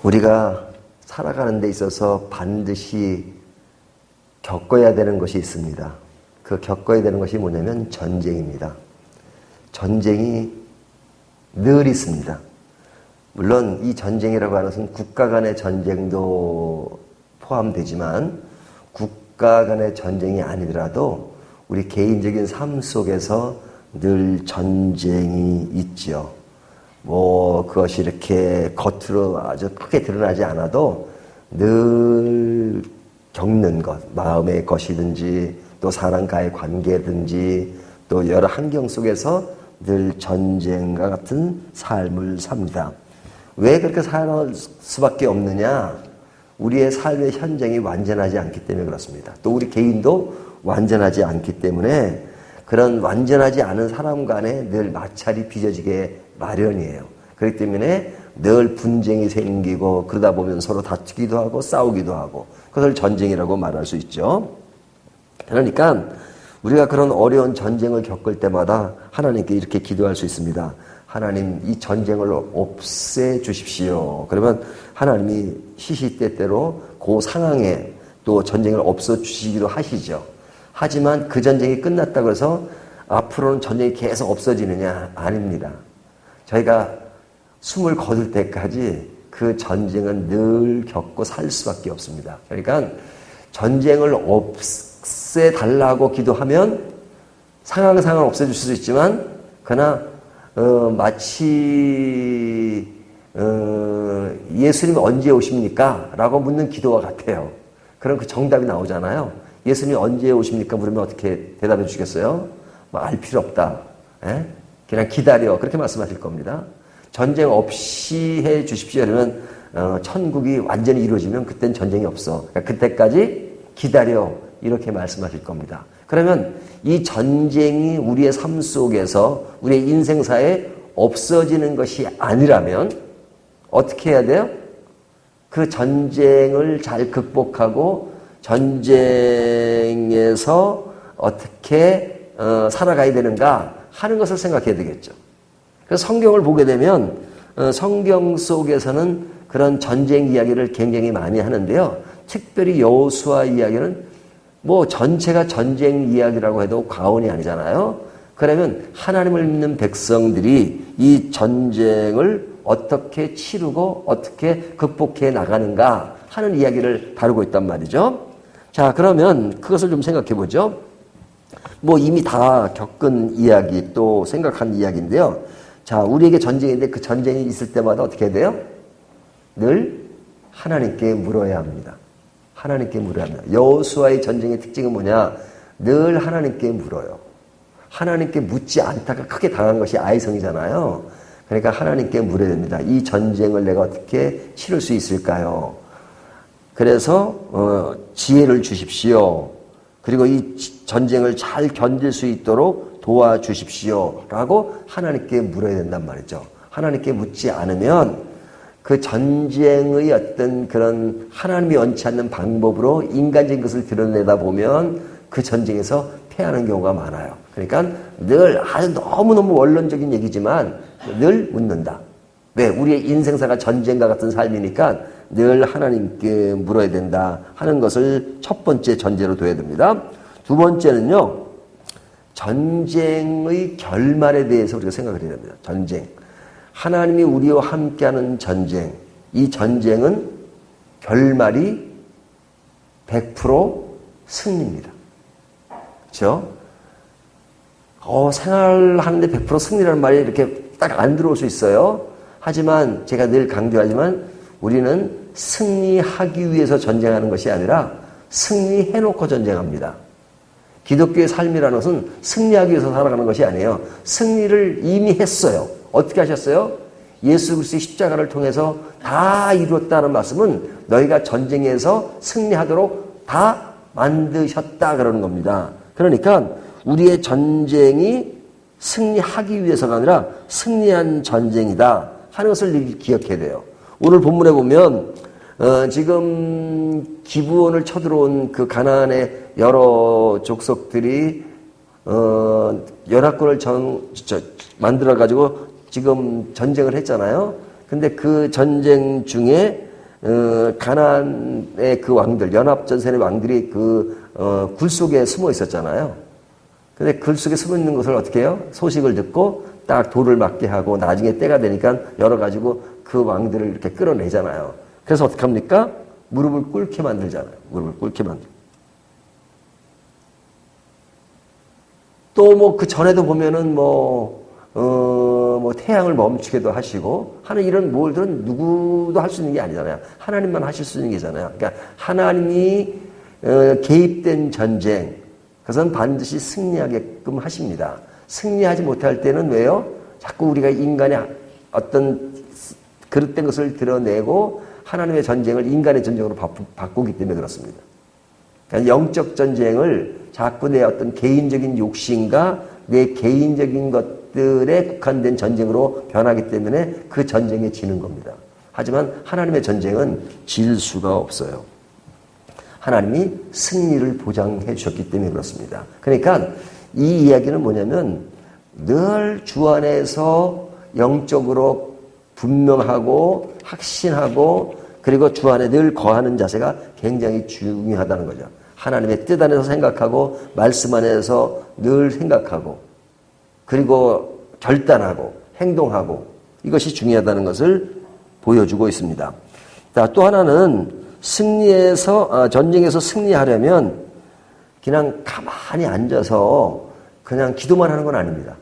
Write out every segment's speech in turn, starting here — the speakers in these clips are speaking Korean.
우리가 살아가는 데 있어서 반드시 겪어야 되는 것이 있습니다. 그 겪어야 되는 것이 뭐냐면 전쟁입니다. 전쟁이 늘 있습니다. 물론 이 전쟁이라고 하는 것은 국가 간의 전쟁도 포함되지만 국가 간의 전쟁이 아니더라도 우리 개인적인 삶 속에서 늘 전쟁이 있죠. 그것이 이렇게 겉으로 아주 크게 드러나지 않아도 늘 겪는 것, 마음의 것이든지 또 사람과의 관계든지 또 여러 환경 속에서 늘 전쟁과 같은 삶을 삽니다. 왜 그렇게 살 수밖에 없느냐? 우리의 삶의 현장이 완전하지 않기 때문에 그렇습니다. 또 우리 개인도 완전하지 않기 때문에 그런 완전하지 않은 사람 간에 늘 마찰이 빚어지게 마련이에요. 그렇기 때문에 늘 분쟁이 생기고 그러다 보면 서로 다투기도 하고 싸우기도 하고 그것을 전쟁이라고 말할 수 있죠. 그러니까 우리가 그런 어려운 전쟁을 겪을 때마다 하나님께 이렇게 기도할 수 있습니다. 하나님, 이 전쟁을 없애 주십시오. 그러면 하나님이 시시때때로 그 상황에 또 전쟁을 없애 주시기도 하시죠. 하지만 그 전쟁이 끝났다고 해서 앞으로는 전쟁이 계속 없어지느냐? 아닙니다. 저희가 숨을 거둘 때까지 그 전쟁은 늘 겪고 살 수밖에 없습니다. 그러니까 전쟁을 없애달라고 기도하면 상황은 없애줄 수 있지만 그러나 마치 예수님이 언제 오십니까? 라고 묻는 기도와 같아요. 그럼 그 정답이 나오잖아요. 예수님이 언제 오십니까? 물으면 어떻게 대답해 주시겠어요? 알 필요 없다. 그냥 기다려. 그렇게 말씀하실 겁니다. 전쟁 없이 해 주십시오. 그러면 천국이 완전히 이루어지면 그땐 전쟁이 없어. 그러니까 그때까지 기다려. 이렇게 말씀하실 겁니다. 그러면 이 전쟁이 우리의 삶 속에서 우리의 인생사에 없어지는 것이 아니라면 어떻게 해야 돼요? 그 전쟁을 잘 극복하고 전쟁에서 어떻게 살아가야 되는가 하는 것을 생각해야 되겠죠. 그래서 성경을 보게 되면 성경 속에서는 그런 전쟁 이야기를 굉장히 많이 하는데요. 특별히 여호수아 이야기는 전체가 전쟁 이야기라고 해도 과언이 아니잖아요. 그러면 하나님을 믿는 백성들이 이 전쟁을 어떻게 치르고 어떻게 극복해 나가는가 하는 이야기를 다루고 있단 말이죠. 자, 그러면 그것을 좀 생각해 보죠. 이미 다 겪은 이야기 또 생각한 이야기인데요. 자, 우리에게 전쟁인데 그 전쟁이 있을 때마다 어떻게 해야 돼요? 늘 하나님께 물어야 합니다. 하나님께 물어야 합니다. 여호수아의 전쟁의 특징은 뭐냐? 늘 하나님께 물어요. 하나님께 묻지 않다가 크게 당한 것이 아이성이잖아요. 그러니까 하나님께 물어야 됩니다. 이 전쟁을 내가 어떻게 치를 수 있을까요? 그래서 지혜를 주십시오. 그리고 이 전쟁을 잘 견딜 수 있도록 도와주십시오. 라고 하나님께 물어야 된단 말이죠. 하나님께 묻지 않으면 그 전쟁의 어떤 그런 하나님이 원치 않는 방법으로 인간적인 것을 드러내다 보면 그 전쟁에서 패하는 경우가 많아요. 그러니까 늘 아주 너무너무 원론적인 얘기지만 늘 묻는다. 왜? 우리의 인생사가 전쟁과 같은 삶이니까 늘 하나님께 물어야 된다 하는 것을 첫 번째 전제로 둬야 됩니다. 두 번째는요. 전쟁의 결말에 대해서 우리가 생각을 해야 됩니다. 전쟁. 하나님이 우리와 함께하는 전쟁. 이 전쟁은 결말이 100% 승리입니다. 그렇죠? 생활하는데 100% 승리라는 말이 이렇게 딱 안 들어올 수 있어요. 하지만 제가 늘 강조하지만 우리는 승리하기 위해서 전쟁하는 것이 아니라 승리해놓고 전쟁합니다. 기독교의 삶이라는 것은 승리하기 위해서 살아가는 것이 아니에요. 승리를 이미 했어요. 어떻게 하셨어요? 예수 그리스도의 십자가를 통해서 다 이루었다는 말씀은 너희가 전쟁에서 승리하도록 다 만드셨다 그러는 겁니다. 그러니까 우리의 전쟁이 승리하기 위해서가 아니라 승리한 전쟁이다 하는 것을 기억해야 돼요. 오늘 본문에 보면 지금 기브온을 쳐들어온 그 가나안의 여러 족속들이 연합군을 만들어 가지고 지금 전쟁을 했잖아요. 근데 그 전쟁 중에 가나안의 그 왕들, 연합전선의 왕들이 굴 속에 숨어 있었잖아요. 근데 굴 속에 숨어 있는 것을 어떻게 해요? 소식을 듣고 딱 돌을 맞게 하고 나중에 때가 되니까 열어가지고 그 왕들을 이렇게 끌어내잖아요. 그래서 어떻게 합니까? 무릎을 꿇게 만들잖아요. 무릎을 꿇게 만들고. 또 뭐 그 전에도 보면은 태양을 멈추게도 하시고 하는 이런 뭘들은 누구도 할 수 있는 게 아니잖아요. 하나님만 하실 수 있는 게잖아요. 그러니까 하나님이 개입된 전쟁, 그것은 반드시 승리하게끔 하십니다. 승리하지 못할 때는 왜요? 자꾸 우리가 인간의 어떤 그릇된 것을 드러내고 하나님의 전쟁을 인간의 전쟁으로 바꾸기 때문에 그렇습니다. 그러니까 영적 전쟁을 자꾸 내 어떤 개인적인 욕심과 내 개인적인 것들에 국한된 전쟁으로 변하기 때문에 그 전쟁에 지는 겁니다. 하지만 하나님의 전쟁은 질 수가 없어요. 하나님이 승리를 보장해 주셨기 때문에 그렇습니다. 그러니까 이 이야기는 뭐냐면 늘 주 안에서 영적으로 분명하고 확신하고 그리고 주 안에 늘 거하는 자세가 굉장히 중요하다는 거죠. 하나님의 뜻 안에서 생각하고 말씀 안에서 늘 생각하고 그리고 결단하고 행동하고 이것이 중요하다는 것을 보여주고 있습니다. 자, 또 하나는 전쟁에서 승리하려면 그냥 가만히 앉아서 그냥 기도만 하는 건 아닙니다.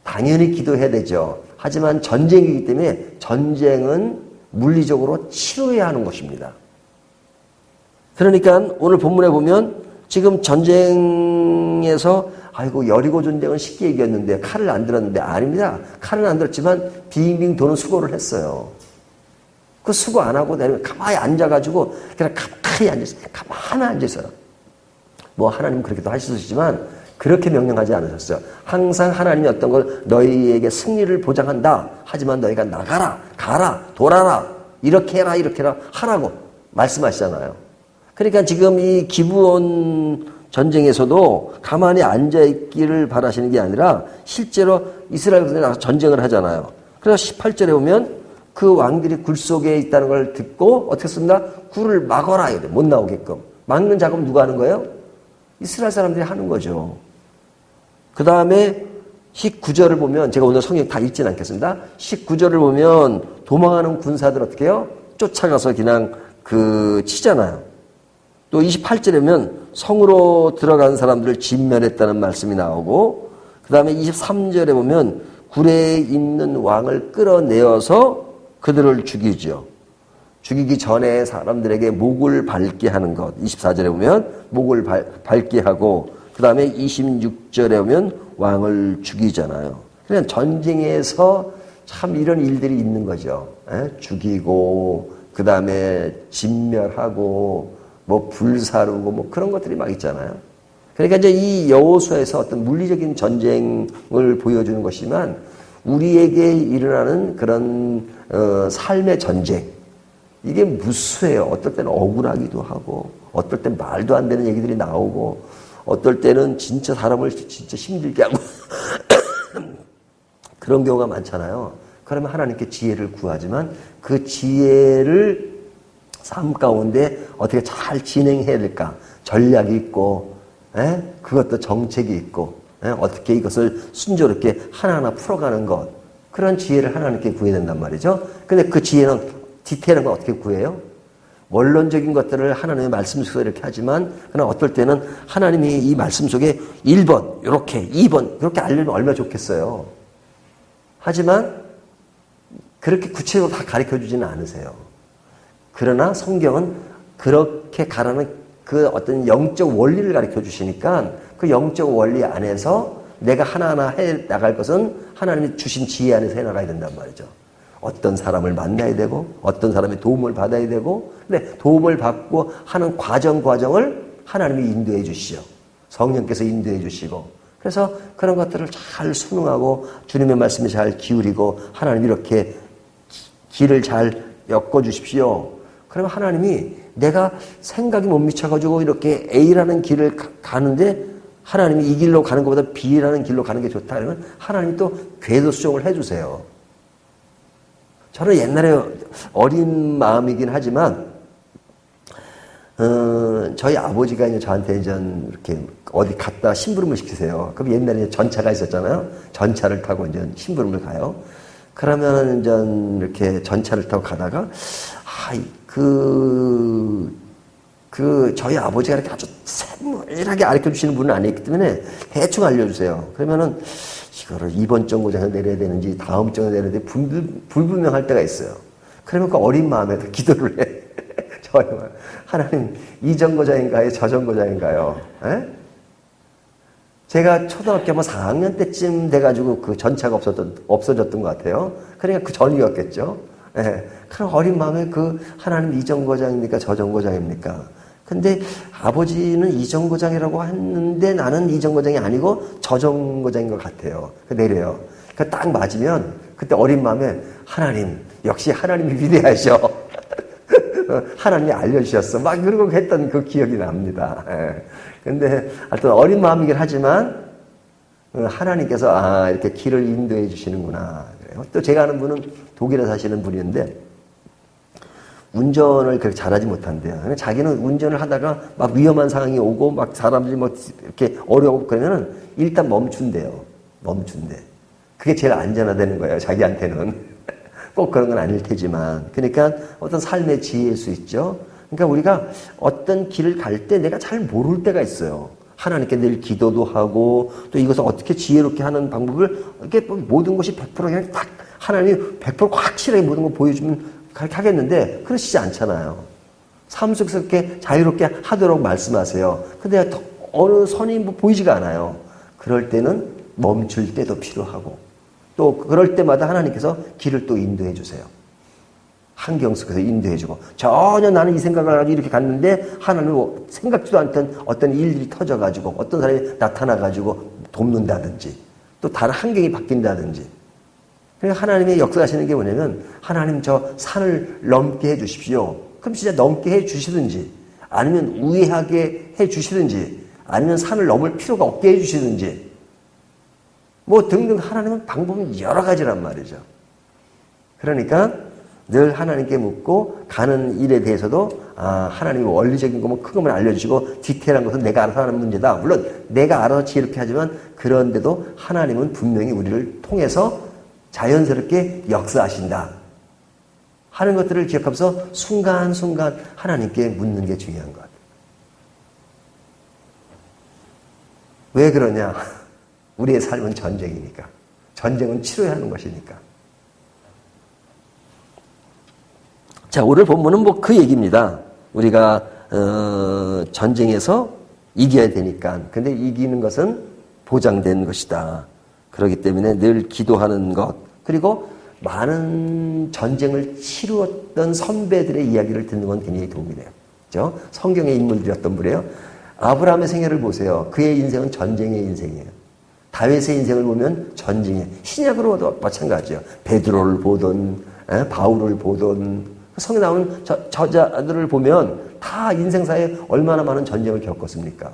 당연히 기도해야 되죠. 하지만 전쟁이기 때문에 전쟁은 물리적으로 치러야 하는 것입니다. 그러니까 오늘 본문에 보면 지금 전쟁에서 아이고 여리고 전쟁은 쉽게 이겼는데 칼을 안 들었는데 아닙니다. 칼은 안 들었지만 빙빙 도는 수고를 했어요. 그 수고 안 하고 내면 가만히 앉아가지고 그냥 가만히 앉아있어요. 가만히 앉아있어요. 뭐 하나님은 그렇게도 하시지만 그렇게 명령하지 않으셨어요. 항상 하나님이 어떤 걸 너희에게 승리를 보장한다. 하지만 너희가 나가라, 가라, 돌아라, 이렇게 해라, 이렇게 해라 하라고 말씀하시잖아요. 그러니까 지금 이 기브온 전쟁에서도 가만히 앉아있기를 바라시는 게 아니라 실제로 이스라엘에 나가서 전쟁을 하잖아요. 그래서 18절에 보면 그 왕들이 굴 속에 있다는 걸 듣고 어떻게 씁니까? 굴을 막아라. 못 나오게끔. 막는 작업 누가 하는 거예요? 이스라엘 사람들이 하는 거죠. 그 다음에 19절을 보면 제가 오늘 성경 다 읽지는 않겠습니다. 19절을 보면 도망하는 군사들 어떻게 해요? 쫓아가서 그냥 치잖아요. 또 28절에 보면 성으로 들어간 사람들을 진멸했다는 말씀이 나오고 그 다음에 23절에 보면 굴에 있는 왕을 끌어내어서 그들을 죽이죠. 죽이기 전에 사람들에게 목을 밟게 하는 것. 24절에 보면 목을 밟게 하고 그 다음에 26절에 보면 왕을 죽이잖아요. 그냥 전쟁에서 참 이런 일들이 있는 거죠. 죽이고 그 다음에 진멸하고 뭐 불사르고 뭐 그런 것들이 막 있잖아요. 그러니까 이제 이 여호수아에서 어떤 물리적인 전쟁을 보여주는 것이지만 우리에게 일어나는 그런 삶의 전쟁 이게 무수해요. 어떨 때는 억울하기도 하고 어떨 땐 말도 안 되는 얘기들이 나오고 어떨 때는 진짜 사람을 진짜 힘들게 하고 그런 경우가 많잖아요. 그러면 하나님께 지혜를 구하지만 그 지혜를 삶 가운데 어떻게 잘 진행해야 될까? 전략이 있고 그것도 정책이 있고 어떻게 이것을 순조롭게 하나하나 풀어가는 것 그런 지혜를 하나님께 구해야 된단 말이죠. 근데 그 지혜는 디테일한 건 어떻게 구해요? 원론적인 것들을 하나님의 말씀 속에 이렇게 하지만 그러나 어떨 때는 하나님이 이 말씀 속에 1번 이렇게 2번 그렇게 알려면 얼마나 좋겠어요. 하지만 그렇게 구체적으로 다 가르쳐주지는 않으세요. 그러나 성경은 그렇게 가라는 그 어떤 영적 원리를 가르쳐 주시니까 그 영적 원리 안에서 내가 하나하나 해 나갈 것은 하나님이 주신 지혜 안에서 해 나가야 된단 말이죠. 어떤 사람을 만나야 되고 어떤 사람의 도움을 받아야 되고 근데 도움을 받고 하는 과정을 하나님이 인도해 주시죠. 성령께서 인도해 주시고 그래서 그런 것들을 잘 순응하고 주님의 말씀에 잘 기울이고 하나님 이렇게 길을 잘 엮어 주십시오. 그러면 하나님이 내가 생각이 못 미쳐가지고 이렇게 A라는 길을 가는데 하나님이 이 길로 가는 것보다 B라는 길로 가는 게 좋다 그러면 하나님이 또 궤도 수정을 해주세요. 저는 옛날에 어린 마음이긴 하지만 저희 아버지가 이제 저한테 이렇게 어디 갔다 심부름을 시키세요. 그럼 옛날에 전차가 있었잖아요. 전차를 타고 이제 심부름을 가요. 그러면 이제 이렇게 전차를 타고 가다가 저희 아버지가 이렇게 아주 세밀하게 가르쳐 주시는 분은 아니기 때문에 대충 알려주세요. 그러면은 이거를 이번 정거장에 내려야 되는지 다음 정거장에 내려야 되는지 불분명할 때가 있어요. 그러면 그 어린 마음에도 기도를 해. 하나님, 이 정거장인가요? 저 정거장인가요? 에? 제가 초등학교 뭐 4학년 때쯤 돼가지고 그 전차가 없어졌던 것 같아요. 그러니까 그 전이었겠죠. 예. 그럼 어린 마음에 하나님 이 정거장입니까? 저 정거장입니까? 근데 아버지는 이 정거장이라고 했는데 나는 이 정거장이 아니고 저 정거장인 것 같아요. 내려요. 딱 맞으면 그때 어린 마음에 하나님, 역시 하나님이 위대하셔. 하나님이 알려주셨어. 막 그러고 했던 그 기억이 납니다. 예. 근데 하여튼 어린 마음이긴 하지만 하나님께서 이렇게 길을 인도해 주시는구나. 그래요. 또 제가 아는 분은 독일에 사시는 분인데 운전을 그렇게 잘하지 못한대요. 자기는 운전을 하다가 막 위험한 상황이 오고 막 사람들이 뭐 이렇게 어려워 그러면은 일단 멈춘대요. 멈춘대. 그게 제일 안전하다는 거예요. 자기한테는. 꼭 그런 건 아닐 테지만. 그러니까 어떤 삶의 지혜일 수 있죠. 그러니까 우리가 어떤 길을 갈 때 내가 잘 모를 때가 있어요. 하나님께 늘 기도도 하고 또 이것을 어떻게 지혜롭게 하는 방법을 이렇게 모든 것이 100% 그냥 딱 하나님이 100% 확실하게 모든 걸 보여주면 그렇게 하겠는데 그러시지 않잖아요. 삶 속에서 이렇게 자유롭게 하도록 말씀하세요. 근데 어느 선이 보이지가 않아요. 그럴 때는 멈출 때도 필요하고 또 그럴 때마다 하나님께서 길을 또 인도해 주세요. 환경 속에서 인도해 주고 전혀 나는 이 생각을 가지고 이렇게 갔는데 하나님은 생각지도 않던 어떤 일들이 터져가지고 어떤 사람이 나타나가지고 돕는다든지 또 다른 환경이 바뀐다든지 그러니까 하나님의 역사하시는 게 뭐냐면 하나님 저 산을 넘게 해 주십시오. 그럼 진짜 넘게 해 주시든지 아니면 우회하게 해 주시든지 아니면 산을 넘을 필요가 없게 해 주시든지 뭐 등등 하나님은 방법은 여러 가지란 말이죠. 그러니까 늘 하나님께 묻고 가는 일에 대해서도 하나님이 원리적인 거면 큰 것만 알려주시고 디테일한 것은 내가 알아서 하는 문제다. 물론 내가 알아서 지혜롭게 하지만 그런데도 하나님은 분명히 우리를 통해서 자연스럽게 역사하신다 하는 것들을 기억하면서 순간순간 하나님께 묻는 게 중요한 것 같아요. 왜 그러냐? 우리의 삶은 전쟁이니까. 전쟁은 치러야 하는 것이니까. 자, 오늘 본문은 뭐 그 얘기입니다. 우리가 전쟁에서 이겨야 되니까. 근데 이기는 것은 보장된 것이다. 그렇기 때문에 늘 기도하는 것. 그리고 많은 전쟁을 치루었던 선배들의 이야기를 듣는 건 굉장히 도움이 돼요. 그렇죠? 성경의 인물들이었던 분이에요. 아브라함의 생애를 보세요. 그의 인생은 전쟁의 인생이에요. 다윗의 인생을 보면 전쟁이에요. 신약으로도 마찬가지예요. 베드로를 보던 바울을 보던 성에 나오는 저자들을 보면 다 인생사에 얼마나 많은 전쟁을 겪었습니까?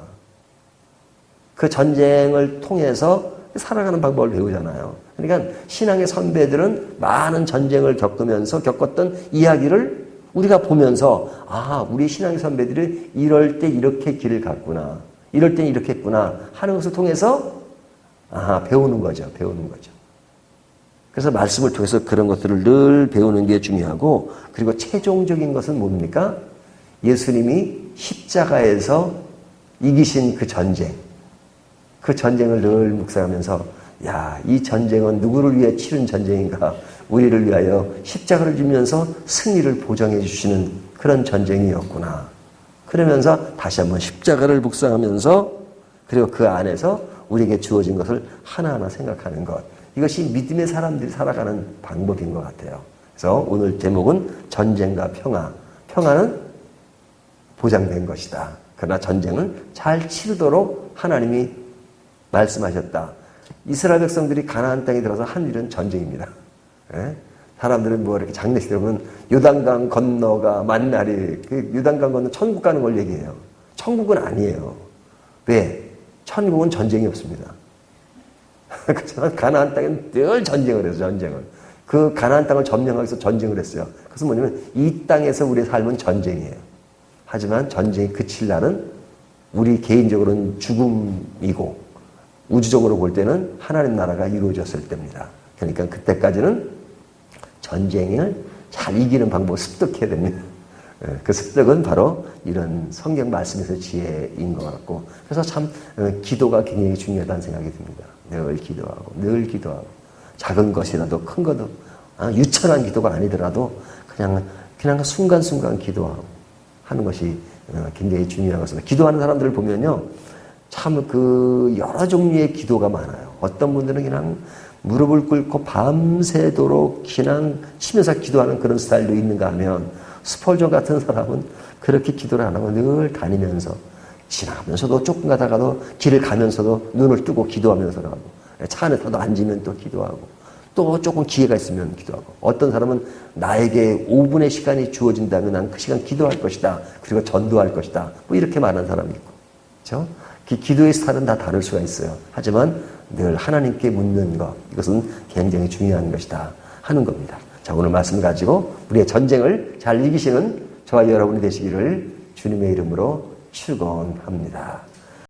그 전쟁을 통해서 살아가는 방법을 배우잖아요. 그러니까 신앙의 선배들은 많은 전쟁을 겪으면서 겪었던 이야기를 우리가 보면서 우리 신앙의 선배들이 이럴 때 이렇게 길을 갔구나. 이럴 때 이렇게 했구나 하는 것을 통해서 배우는 거죠. 배우는 거죠. 그래서 말씀을 통해서 그런 것들을 늘 배우는 게 중요하고 그리고 최종적인 것은 뭡니까? 예수님이 십자가에서 이기신 그 전쟁. 그 전쟁을 늘 묵상하면서 이 전쟁은 누구를 위해 치른 전쟁인가? 우리를 위하여 십자가를 지면서 승리를 보장해 주시는 그런 전쟁이었구나. 그러면서 다시 한번 십자가를 묵상하면서 그리고 그 안에서 우리에게 주어진 것을 하나하나 생각하는 것. 이것이 믿음의 사람들이 살아가는 방법인 것 같아요. 그래서 오늘 제목은 전쟁과 평화. 평화는 보장된 것이다. 그러나 전쟁은 잘 치르도록 하나님이 말씀하셨다. 이스라엘 백성들이 가나안 땅에 들어서 한 일은 전쟁입니다. 사람들은 뭐 이렇게 장례식 들으면 요단강 건너가 만날이 요단강 건너 천국 가는 걸 얘기해요. 천국은 아니에요. 왜? 천국은 전쟁이 없습니다. 그렇지만 가나안 땅에는 늘 전쟁을 해서 전쟁을. 그 가나안 땅을 점령하기 위해서 전쟁을 했어요. 그래서 뭐냐면 이 땅에서 우리의 삶은 전쟁이에요. 하지만 전쟁이 그칠 날은 우리 개인적으로는 죽음이고 우주적으로 볼 때는 하나님 나라가 이루어졌을 때입니다. 그러니까 그때까지는 전쟁을 잘 이기는 방법을 습득해야 됩니다. 그 습득은 바로 이런 성경 말씀에서 지혜인 것 같고, 그래서 참 기도가 굉장히 중요하다는 생각이 듭니다. 늘 기도하고 작은 것이라도 큰 것도 유천한 기도가 아니더라도 그냥 순간순간 기도하고 하는 것이 굉장히 중요한 것입니다. 기도하는 사람들을 보면요, 참 여러 종류의 기도가 많아요. 어떤 분들은 그냥 무릎을 꿇고 밤새도록 그냥 치면서 기도하는 그런 스타일도 있는가 하면, 스펄전 같은 사람은 그렇게 기도를 안 하고 늘 다니면서 지나가면서도 조금 가다가도 길을 가면서도 눈을 뜨고 기도하면서 가고, 차 안에 타도 앉으면 또 기도하고, 또 조금 기회가 있으면 기도하고, 어떤 사람은 나에게 5분의 시간이 주어진다면 난 그 시간 기도할 것이다, 그리고 전도할 것이다, 뭐 이렇게 말하는 사람이 있고, 그렇죠? 기도의 스타일은 다 다를 수가 있어요. 하지만 늘 하나님께 묻는 것, 이것은 굉장히 중요한 것이다 하는 겁니다. 자, 오늘 말씀 가지고 우리의 전쟁을 잘 이기시는 저와 여러분이 되시기를 주님의 이름으로 축원합니다.